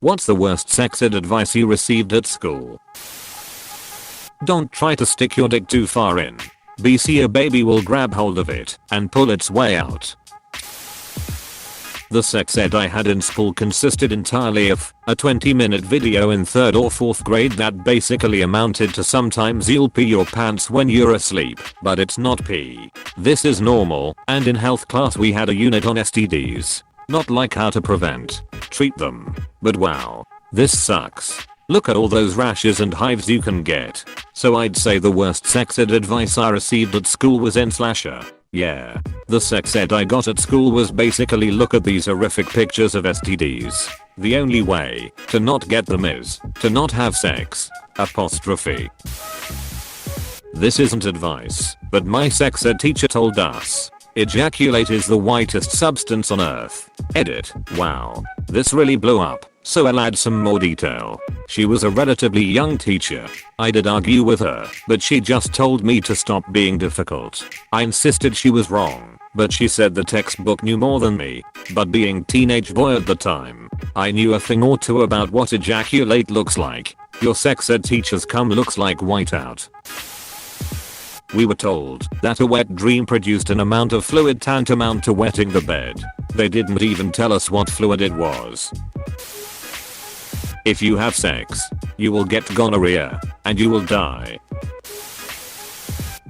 What's the worst sex ed advice you received at school? Don't try to stick your dick too far in. BC a baby will grab hold of it and pull its way out. The sex ed I had in school consisted entirely of a 20-minute video in 3rd or 4th grade that basically amounted to sometimes you'll pee your pants when you're asleep, but it's not pee. This is normal, and in health class we had a unit on STDs. Not like how to prevent, treat them. But wow, this sucks. Look at all those rashes and hives you can get. So I'd say the worst sex ed advice I received at school was n/. Yeah. The sex ed I got at school was basically look at these horrific pictures of STDs. The only way to not get them is to not have sex. Apostrophe. This isn't advice, but my sex ed teacher told us. Ejaculate is the whitest substance on earth. Edit. Wow. This really blew up, so I'll add some more detail. She was a relatively young teacher. I did argue with her, but she just told me to stop being difficult. I insisted she was wrong, but she said the textbook knew more than me. But being teenage boy at the time, I knew a thing or two about what ejaculate looks like. Your sex ed teacher's cum looks like whiteout. We were told that a wet dream produced an amount of fluid tantamount to wetting the bed. They didn't even tell us what fluid it was. If you have sex, you will get gonorrhea, and you will die.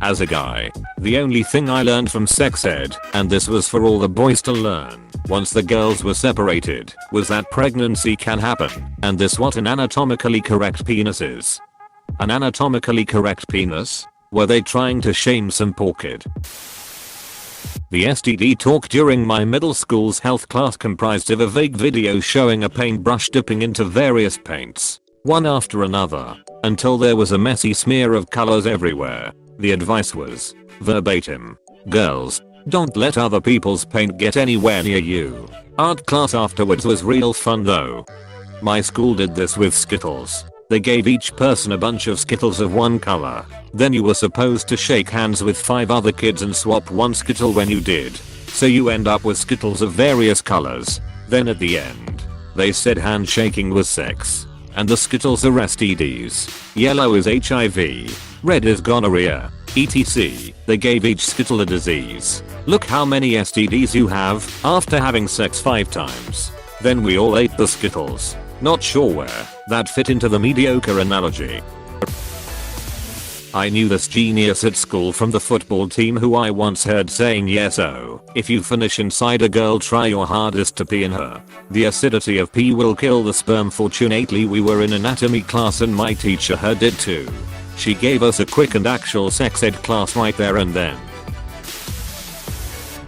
As a guy, the only thing I learned from sex ed, and this was for all the boys to learn, once the girls were separated, was that pregnancy can happen, and this what an anatomically correct penis is. An anatomically correct penis? Were they trying to shame some poor kid? The STD talk during my middle school's health class comprised of a vague video showing a paintbrush dipping into various paints, one after another, until there was a messy smear of colors everywhere. The advice was, verbatim, girls, don't let other people's paint get anywhere near you. Art class afterwards was real fun though. My school did this with Skittles. They gave each person a bunch of Skittles of one color. Then you were supposed to shake hands with 5 other kids and swap one Skittle when you did. So you end up with Skittles of various colors. Then at the end, they said handshaking was sex. And the Skittles are STDs. Yellow is HIV. Red is gonorrhea. etc. They gave each Skittle a disease. Look how many STDs you have after having sex 5 times. Then we all ate the Skittles. Not sure where that fit into the mediocre analogy. I knew this genius at school from the football team who I once heard saying yes oh, if you finish inside a girl try your hardest to pee in her. The acidity of pee will kill the sperm. Fortunately we were in anatomy class and my teacher heard it too. She gave us a quick and actual sex ed class right there and then.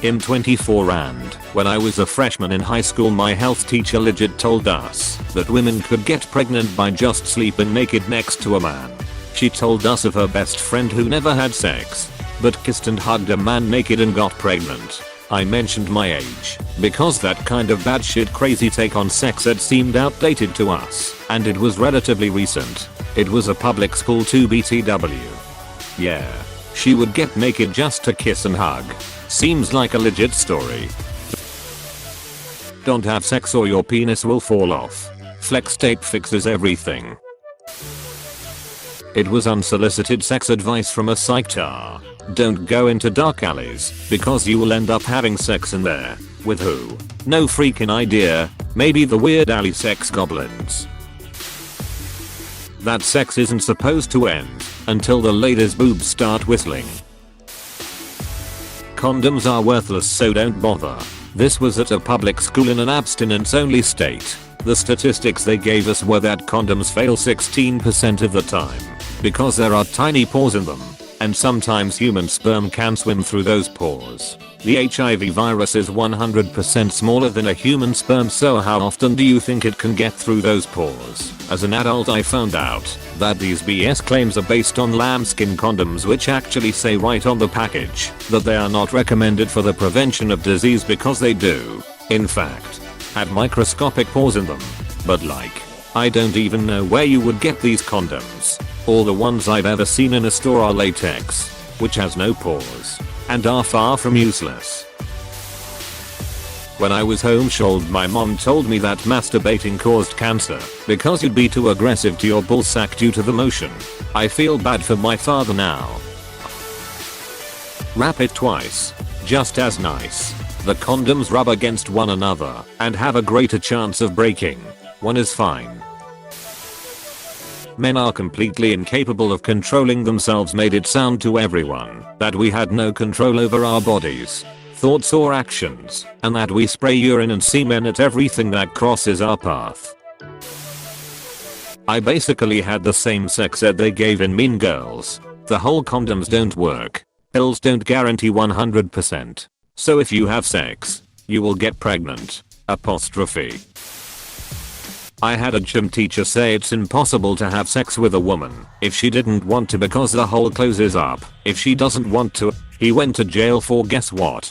I'm 24 and when I was a freshman in high school my health teacher legit told us that women could get pregnant by just sleeping naked next to a man. She told us of her best friend who never had sex, but kissed and hugged a man naked and got pregnant. I mentioned my age because that kind of batshit crazy take on sex ed seemed outdated to us, and it was relatively recent. It was a public school too BTW. Yeah, she would get naked just to kiss and hug. Seems like a legit story. Don't have sex or your penis will fall off. Flex tape fixes everything. It was unsolicited sex advice from a psych-tar. Don't go into dark alleys because you will end up having sex in there. With who? No freaking idea. Maybe the weird alley sex goblins. That sex isn't supposed to end until the lady's boobs start whistling. Condoms are worthless so don't bother. This was at a public school in an abstinence only state. The statistics they gave us were that condoms fail 16% of the time because there are tiny pores in them, and sometimes human sperm can swim through those pores. The HIV virus is 100% smaller than a human sperm, so how often do you think it can get through those pores? As an adult I found out that these BS claims are based on lambskin condoms, which actually say right on the package that they are not recommended for the prevention of disease because they do, in fact, have microscopic pores in them. But like, I don't even know where you would get these condoms. All the ones I've ever seen in a store are latex, which has no pores, and are far from useless. When I was homeschooled, my mom told me that masturbating caused cancer because you'd be too aggressive to your ballsack due to the motion. I feel bad for my father now. Wrap it twice. Just as nice. The condoms rub against one another and have a greater chance of breaking. One is fine. Men are completely incapable of controlling themselves made it sound to everyone that we had no control over our bodies, thoughts or actions, and that we spray urine and semen at everything that crosses our path. I basically had the same sex ed they gave in Mean Girls. The whole condoms don't work. Pills don't guarantee 100%. So if you have sex, you will get pregnant. Apostrophe. I had a gym teacher say it's impossible to have sex with a woman if she didn't want to because the hole closes up if she doesn't want to. He went to jail for guess what?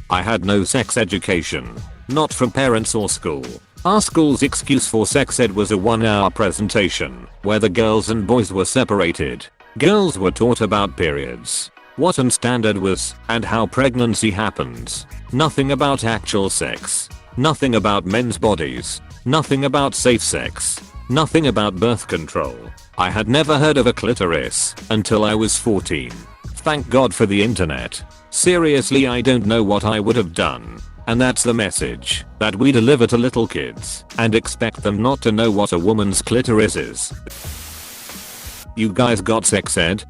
I had no sex education. Not from parents or school. Our school's excuse for sex ed was a 1-hour presentation where the girls and boys were separated. Girls were taught about periods, what an standard was, and how pregnancy happens. Nothing about actual sex. Nothing about men's bodies. Nothing about safe sex. Nothing about birth control. I had never heard of a clitoris until I was 14. Thank God for the internet. Seriously, I don't know what I would have done. And that's the message that we deliver to little kids and expect them not to know what a woman's clitoris is. You guys got sex ed?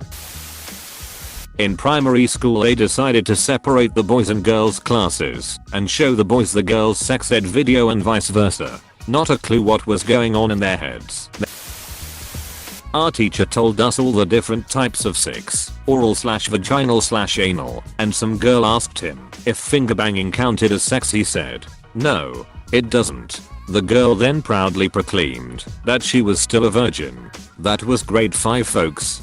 In primary school they decided to separate the boys and girls classes and show the boys the girls sex ed video and vice versa. Not a clue what was going on in their heads. Our teacher told us all the different types of sex, oral/vaginal/anal, and some girl asked him if finger banging counted as sex. He said, "No, it doesn't." The girl then proudly proclaimed that she was still a virgin. That was grade 5, folks.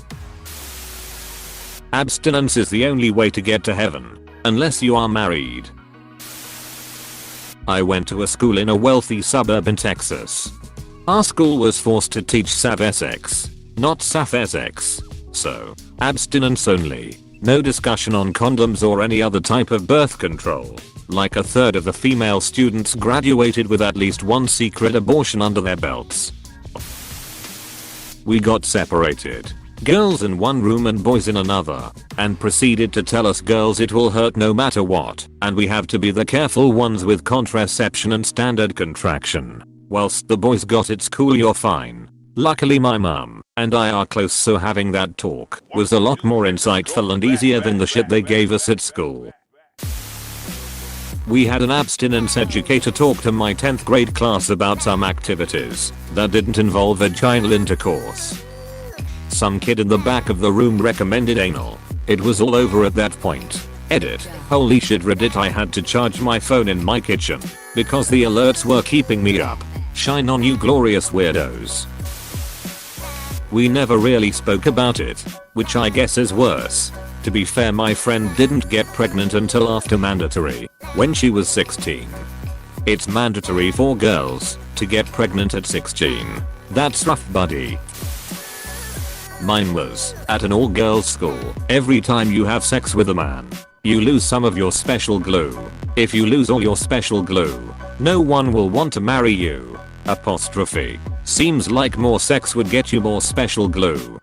Abstinence is the only way to get to heaven, unless you are married. I went to a school in a wealthy suburb in Texas. Our school was forced to teach safe sex, not safe sex. So, abstinence only. No discussion on condoms or any other type of birth control. Like a third of the female students graduated with at least one secret abortion under their belts. We got separated. Girls in one room and boys in another, and proceeded to tell us girls it will hurt no matter what, and we have to be the careful ones with contraception and standard contraction. Whilst the boys got it's cool, you're fine. Luckily my mum and I are close, so having that talk was a lot more insightful and easier than the shit they gave us at school. We had an abstinence educator talk to my 10th grade class about some activities that didn't involve vaginal intercourse. Some kid in the back of the room recommended anal. It was all over at that point. Edit. Holy shit, Reddit, I had to charge my phone in my kitchen because the alerts were keeping me up. Shine on you glorious weirdos. We never really spoke about it, which I guess is worse. To be fair, my friend didn't get pregnant until after mandatory, when she was 16. It's mandatory for girls to get pregnant at 16. That's rough, buddy. Mine was at an all-girls school. Every time you have sex with a man, you lose some of your special glue. If you lose all your special glue, no one will want to marry you. Apostrophe. Seems like more sex would get you more special glue.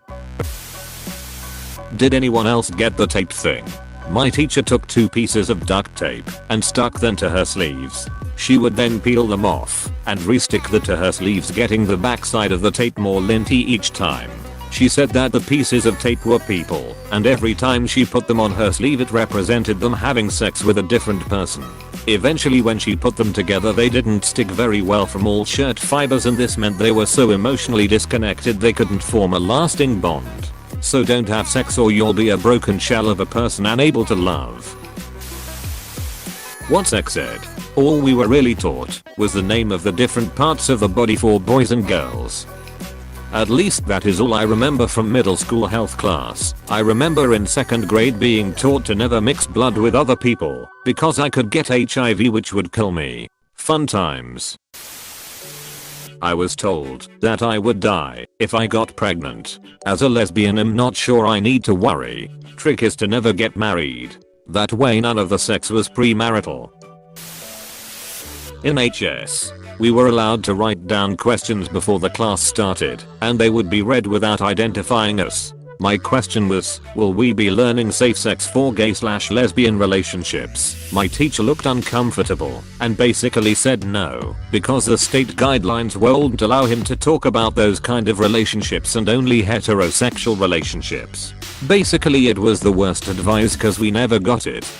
Did anyone else get the tape thing? My teacher took 2 pieces of duct tape and stuck them to her sleeves. She would then peel them off and re-stick them to her sleeves, getting the backside of the tape more linty each time. She said that the pieces of tape were people, and every time she put them on her sleeve it represented them having sex with a different person. Eventually, when she put them together, they didn't stick very well from all shirt fibers, and this meant they were so emotionally disconnected they couldn't form a lasting bond. So don't have sex or you'll be a broken shell of a person unable to love. What sex ed? All we were really taught was the name of the different parts of the body for boys and girls. At least that is all I remember from middle school health class. I remember in 2nd grade being taught to never mix blood with other people because I could get HIV, which would kill me. Fun times. I was told that I would die if I got pregnant. As a lesbian, I'm not sure I need to worry. Trick is to never get married. That way none of the sex was premarital. In HS, we were allowed to write down questions before the class started, and they would be read without identifying us. My question was, will we be learning safe sex for gay/lesbian relationships? My teacher looked uncomfortable and basically said no, because the state guidelines won't allow him to talk about those kind of relationships and only heterosexual relationships. Basically it was the worst advice cause we never got it.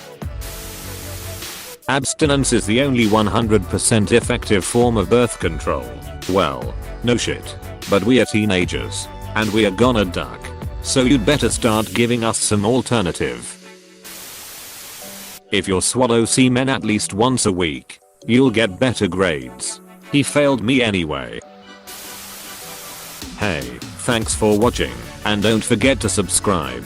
Abstinence is the only 100% effective form of birth control. Well, no shit. But we are teenagers. And we are gonna duck. So you'd better start giving us some alternative. If you swallow semen at least once a week, you'll get better grades. He failed me anyway. Hey, thanks for watching, and don't forget to subscribe.